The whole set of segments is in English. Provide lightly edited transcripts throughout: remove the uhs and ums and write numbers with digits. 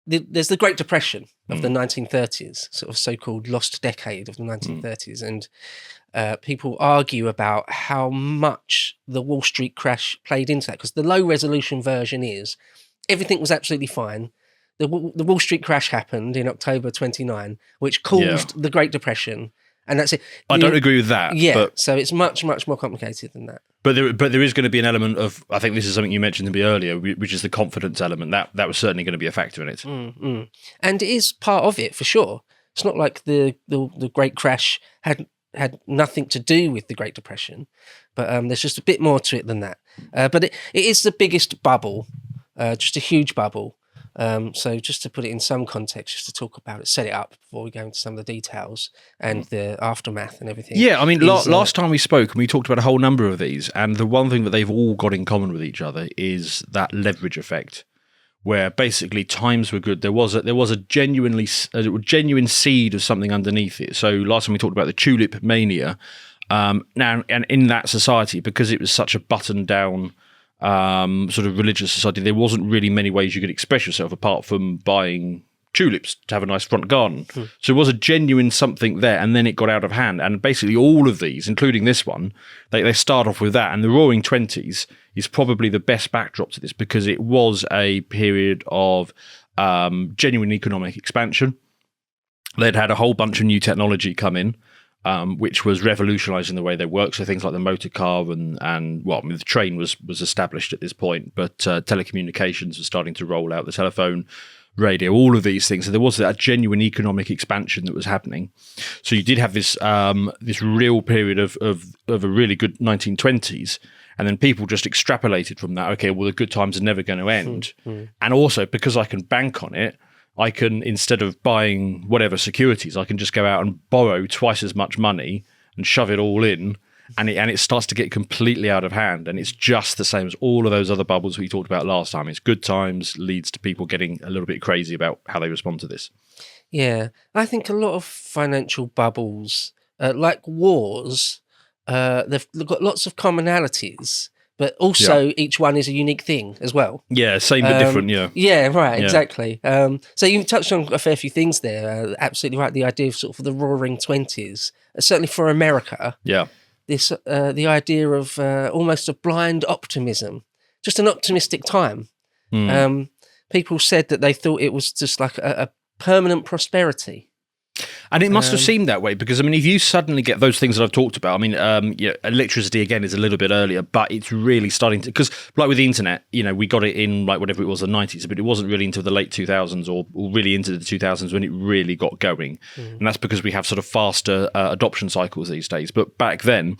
there's the Great Depression of the 1930s, sort of so-called lost decade of the 1930s, and people argue about how much the Wall Street crash played into that, because the low-resolution version is everything was absolutely fine. The Wall Street crash happened in October 29, which caused the Great Depression, and that's it. I don't agree with that. Yeah, but, so it's much, much more complicated than that. But there is going to be an element of, I think this is something you mentioned to me earlier, which is the confidence element. That was certainly going to be a factor in it. And it is part of it, for sure. It's not like the Great Crash had nothing to do with the Great Depression, but there's just a bit more to it than that. But it is the biggest bubble, just a huge bubble. So just to put it in some context, just to talk about it, set it up before we go into some of the details and the aftermath and everything. Yeah, I mean, last time we spoke, we talked about a whole number of these, and the one thing that they've all got in common with each other is that leverage effect, where basically times were good. There was a genuine seed of something underneath it. So last time we talked about the tulip mania. Now, and in that society, because it was such a buttoned down sort of religious society, there wasn't really many ways you could express yourself apart from buying tulips to have a nice front garden. So it was a genuine something there, and then it got out of hand. And basically all of these, including this one, they start off with that. And the Roaring Twenties is probably the best backdrop to this, because it was a period of genuine economic expansion. They'd had a whole bunch of new technology come in, which was revolutionising the way they work. So things like the motor car and well, I mean, the train was established at this point, but telecommunications was starting to roll out, the telephone, radio, all of these things. So there was that genuine economic expansion that was happening. So you did have this this real period of a really good 1920s, and then people just extrapolated from that. Okay, well, the good times are never going to end, and also because I can bank on it, I can, instead of buying whatever securities, I can just go out and borrow twice as much money and shove it all in, and it starts to get completely out of hand. And it's just the same as all of those other bubbles we talked about last time. It's good times leads to people getting a little bit crazy about how they respond to this. Yeah, I think a lot of financial bubbles, like wars, they've got lots of commonalities, but also each one is a unique thing as well. Yeah, same but different, yeah. Yeah, right, exactly. So you touched on a fair few things there. Absolutely right. The idea of sort of the Roaring Twenties, certainly for America. Yeah. This the idea of almost a blind optimism, just an optimistic time. People said that they thought it was just like a permanent prosperity. And it must have seemed that way, because, I mean, if you suddenly get those things that I've talked about, I mean, electricity, again, is a little bit earlier, but it's really starting to, because like with the internet, we got it in like whatever it was, the 90s, but it wasn't really until the late 2000s or really into the 2000s when it really got going. And that's because we have sort of faster adoption cycles these days. But back then,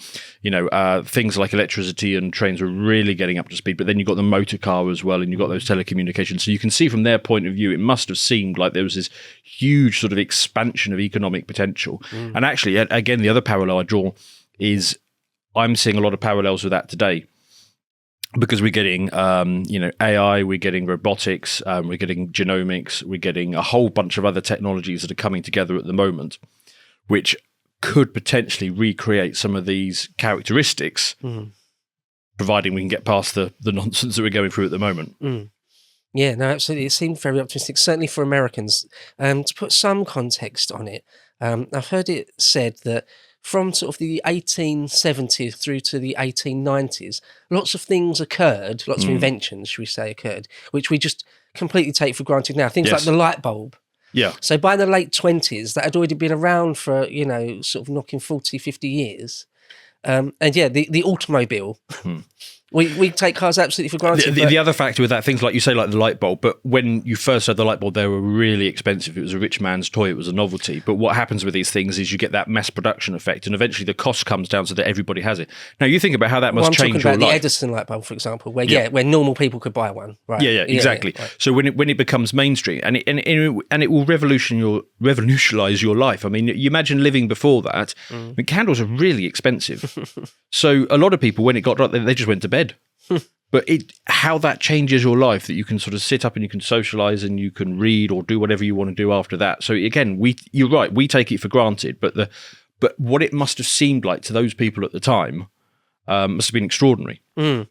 things like electricity and trains were really getting up to speed, but then you got the motor car as well, and you got those telecommunications. So you can see from their point of view, it must have seemed like there was this huge sort of expansion of economic potential. And actually, again, the other parallel I draw is I'm seeing a lot of parallels with that today, because we're getting AI, we're getting robotics, we're getting genomics, we're getting a whole bunch of other technologies that are coming together at the moment, which could potentially recreate some of these characteristics, providing we can get past the nonsense that we're going through at the moment. Yeah, no, absolutely. It seemed very optimistic, certainly for Americans. To put some context on it, I've heard it said that from sort of the 1870s through to the 1890s, lots of things occurred, lots of inventions, should we say, occurred, which we just completely take for granted now. Things like the light bulb. Yeah. So by the late 20s, that had already been around for, sort of knocking 40, 50 years. And yeah, the automobile. We take cars absolutely for granted. The other factor with that, things like you say, like the light bulb, but when you first had the light bulb, they were really expensive. It was a rich man's toy. It was a novelty. But what happens with these things is you get that mass production effect, and eventually the cost comes down so that everybody has it. Now, you think about how that must change your life. I'm talking about the Edison light bulb, for example, where normal people could buy one. Right? Yeah, exactly. Right. So when it becomes mainstream, and it will revolutionize your life. I mean, you imagine living before that. I mean, candles are really expensive. So a lot of people, when it got right, they just went to bed. But how that changes your life, that you can sort of sit up and you can socialize and you can read or do whatever you want to do after that. So again, you're right, we take it for granted, but what it must have seemed like to those people at the time must have been extraordinary.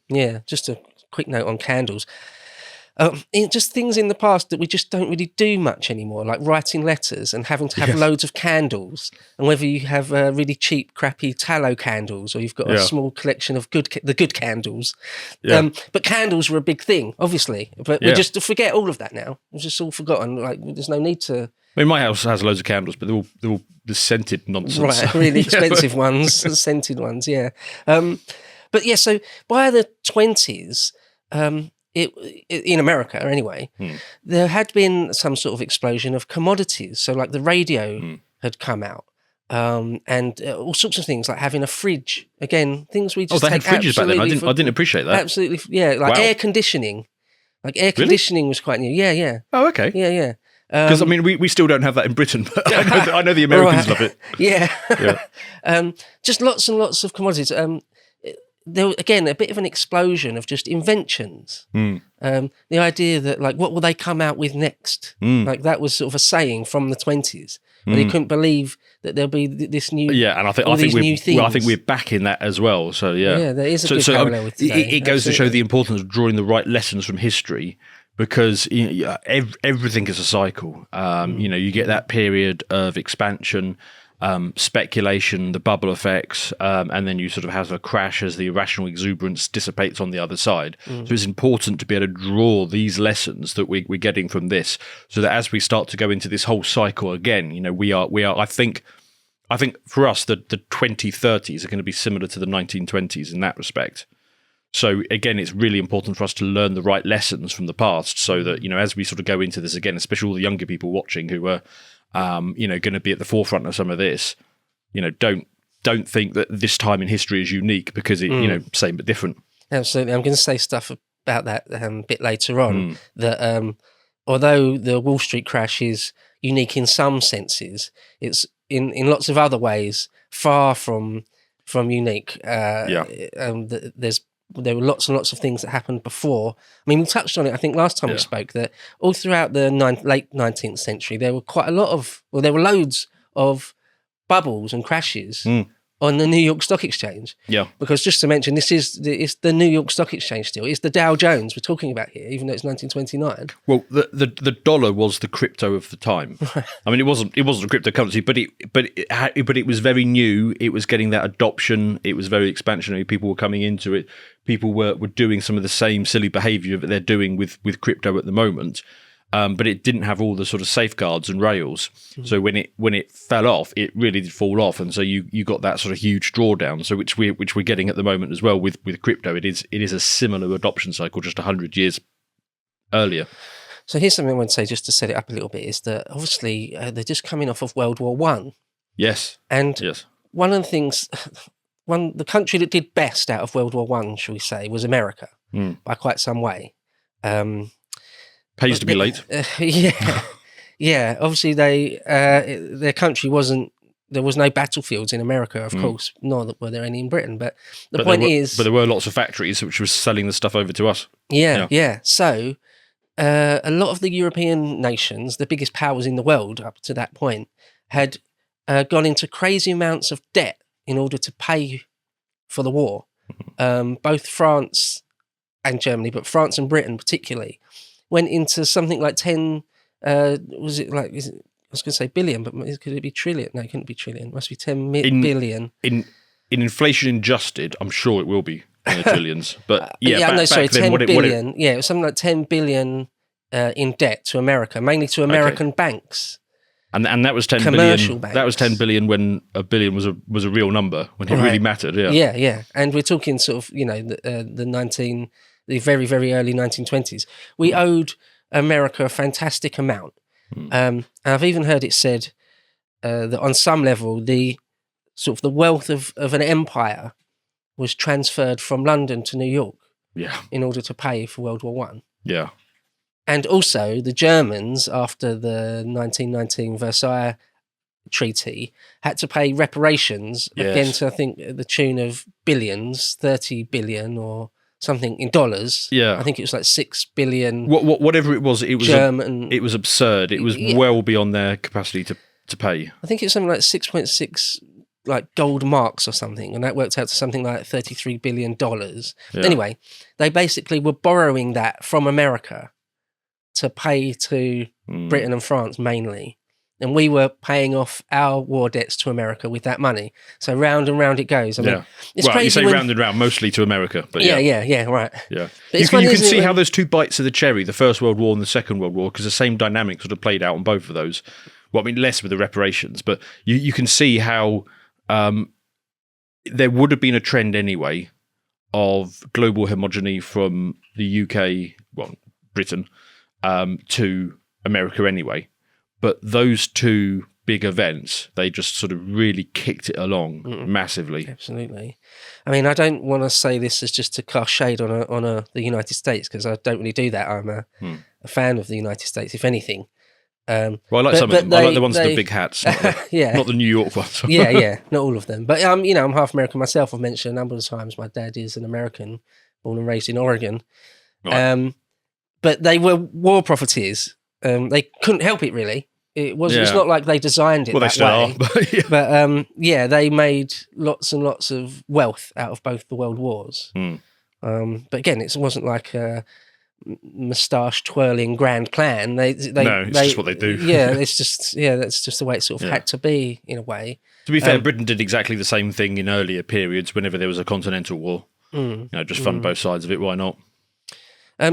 Yeah, just a quick note on candles. Just things in the past that we just don't really do much anymore, like writing letters and having to have loads of candles, and whether you have really cheap, crappy tallow candles or you've got a small collection of the good candles. Yeah. But candles were a big thing, obviously. But we just forget all of that now. It's just all forgotten. Like there's no need to. I mean, my house has loads of candles, but they're all the scented nonsense. Right, really expensive ones, scented ones, yeah. But yeah, so by the 20s, in America anyway, there had been some sort of explosion of commodities. So like the radio had come out, and all sorts of things like having a fridge. Again, things we just they had fridges back then. I didn't appreciate that. Absolutely, yeah. Like air conditioning. Like air conditioning was quite new. Yeah. Oh, okay. Yeah. Because I mean, we still don't have that in Britain, but I know the Americans love it. Yeah. Just lots and lots of commodities. There was, again, a bit of an explosion of just inventions. The idea that, like, what will they come out with next? Like, that was sort of a saying from the 20s. And they couldn't believe that there'll be this new... Yeah, and I think we're back in that as well. So, yeah. Yeah, there is a good parallel with today. It goes to show the importance of drawing the right lessons from history, because everything is a cycle. You get that period of expansion, speculation, the bubble effects, and then you sort of have a crash as the irrational exuberance dissipates on the other side. So it's important to be able to draw these lessons that we're getting from this, so that as we start to go into this whole cycle again, we are. I think for us, the 2030s are going to be similar to the 1920s in that respect. So again, it's really important for us to learn the right lessons from the past, so that as we sort of go into this again, especially all the younger people watching who are going to be at the forefront of some of this, don't think that this time in history is unique, because it same but different. Absolutely. I'm going to say stuff about that a bit later on, that although the Wall Street crash is unique in some senses, it's in lots of other ways far from unique. There were lots and lots of things that happened before. I mean, we touched on it, I think, last time we spoke, that all throughout the late 19th century, there were there were loads of bubbles and crashes on the New York Stock Exchange. Yeah. Because just to mention, it's the New York Stock Exchange still. It's the Dow Jones we're talking about here, even though it's 1929. Well, the dollar was the crypto of the time. I mean, it wasn't a cryptocurrency, but it was very new. It was getting that adoption. It was very expansionary. People were coming into it. People were doing some of the same silly behavior that they're doing with crypto at the moment. But it didn't have all the sort of safeguards and rails. So when it fell off, it really did fall off, and so you got that sort of huge drawdown. So which we're getting at the moment as well with crypto. It is a similar adoption cycle, just 100 years earlier. So here's something I want to say, just to set it up a little bit, is that obviously they're just coming off of World War One. Yes. And one of the things, the country that did best out of World War One, shall we say, was America by quite some way. Pays to be late. Yeah. Obviously, their country wasn't. There was no battlefields in America, of course. Nor were there any in Britain. But the point is, but there were lots of factories which were selling the stuff over to us. Yeah. So a lot of the European nations, the biggest powers in the world up to that point, had gone into crazy amounts of debt in order to pay for the war. Both France and Germany, but France and Britain particularly, went into something like 10, I was going to say billion, but could it be trillion? No, it couldn't be trillion. It must be 10 billion. In inflation adjusted, I'm sure it will be in the trillions. But back 10 billion. It was something like 10 billion in debt to America, mainly to American banks. And that was 10 billion. Banks. That was 10 billion when a billion was a real number, when it really mattered. Yeah. And we're talking sort of, the very, very early 1920s. We owed America a fantastic amount. And I've even heard it said that on some level, the wealth of an empire was transferred from London to New York in order to pay for World War One. Yeah. And also the Germans, after the 1919 Versailles Treaty, had to pay reparations again to, I think, the tune of billions, 30 billion or something in dollars. I think it was like 6 billion. Whatever it was German. It was absurd. It was well beyond their capacity to pay. I think it was something like 6.6 like gold marks or something, and that worked out to something like $33 billion. Anyway, they basically were borrowing that from America to pay to Britain and France mainly. And we were paying off our war debts to America with that money. So round and round it goes. I mean, it's crazy. You say round and round, mostly to America. But yeah, right. Yeah. But You can see how those two bites of the cherry, the First World War and the Second World War, because the same dynamic sort of played out on both of those. Well, I mean, less with the reparations, but you can see how there would have been a trend anyway of global homogeny from the UK, well, Britain, to America anyway. But those two big events, they just sort of really kicked it along massively. Absolutely. I mean, I don't want to say this as just to cast shade on the United States, because I don't really do that. I'm a fan of the United States, if anything. Well, I like some of them. I like the ones with the big hats, not the New York ones. yeah, not all of them. But I'm half American myself. I've mentioned a number of times my dad is an American, born and raised in Oregon. Right. But they were war profiteers. They couldn't help it, really. It was. It's not like they designed it that way. But they made lots and lots of wealth out of both the world wars. But again, it wasn't like a moustache twirling grand plan. It's just what they do. That's just the way it sort of had to be, in a way. To be fair, Britain did exactly the same thing in earlier periods. Whenever there was a continental war, just fund both sides of it. Why not?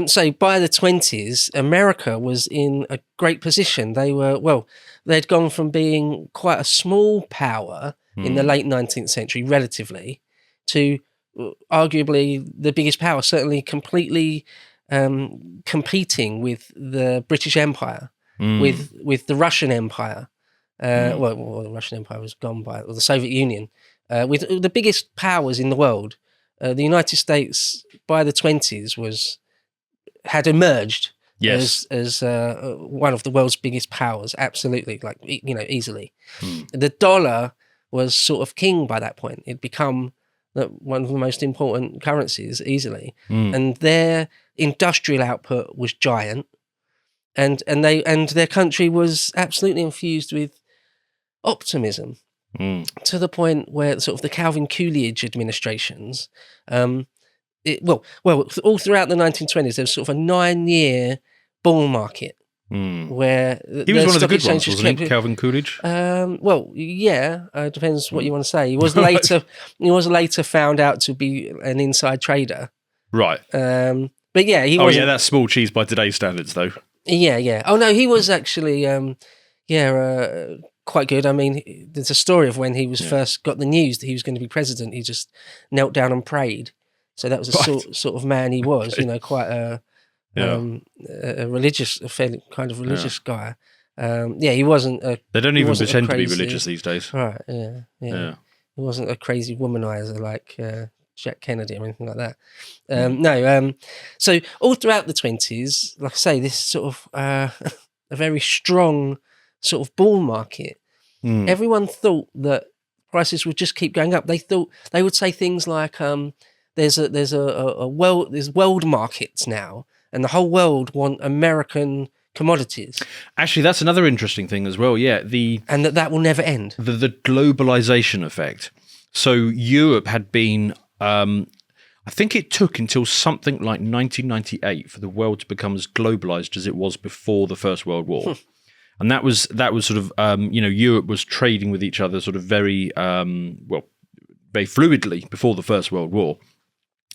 So by the 20s, America was in a great position. They'd gone from being quite a small power in the late 19th century, relatively, to arguably the biggest power, certainly completely competing with the British Empire, with the Russian Empire. The Russian Empire was gone by, or the Soviet Union, with the biggest powers in the world. The United States, by the 20s, had emerged as one of the world's biggest powers, absolutely, easily. The dollar was sort of king by that point. It'd become one of the most important currencies, easily. And their industrial output was giant, and their country was absolutely infused with optimism, to the point where sort of the Calvin Coolidge administrations, all throughout the 1920s, there was sort of a 9-year bull market where he was one of the good ones, wasn't he, Calvin Coolidge? Depends what you want to say. He was later. He was later found out to be an inside trader, right? But yeah, he was. Oh yeah, that's small cheese by today's standards, though. Yeah. Oh no, he was actually quite good. I mean, there's a story of when he was first got the news that he was going to be president. He just knelt down and prayed. So that was the sort of man he was, quite a religious, a fairly kind of religious guy. He wasn't a... They don't even pretend to be religious these days. Right, yeah. He wasn't a crazy womanizer like Jack Kennedy or anything like that. So all throughout the 20s, like I say, this sort of a very strong sort of bull market. Everyone thought that prices would just keep going up. They thought they would say things like... There's world markets now, and the whole world want American commodities. Actually, that's another interesting thing as well. Yeah, and that will never end. The globalization effect. So Europe had been, I think it took until something like 1998 for the world to become as globalized as it was before the First World War. And that was sort of Europe was trading with each other sort of very very fluidly before the First World War.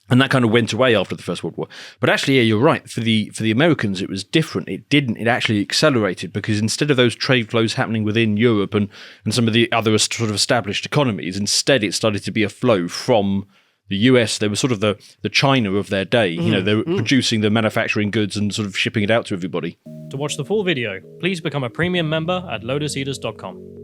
And that kind of went away after the First World War. But actually, yeah, you're right. For the Americans, it was different. It didn't. It actually accelerated, because instead of those trade flows happening within Europe and some of the other sort of established economies, instead it started to be a flow from the US. They were sort of the China of their day. They were producing the manufacturing goods and sort of shipping it out to everybody. To watch the full video, please become a premium member at lotuseaters.com.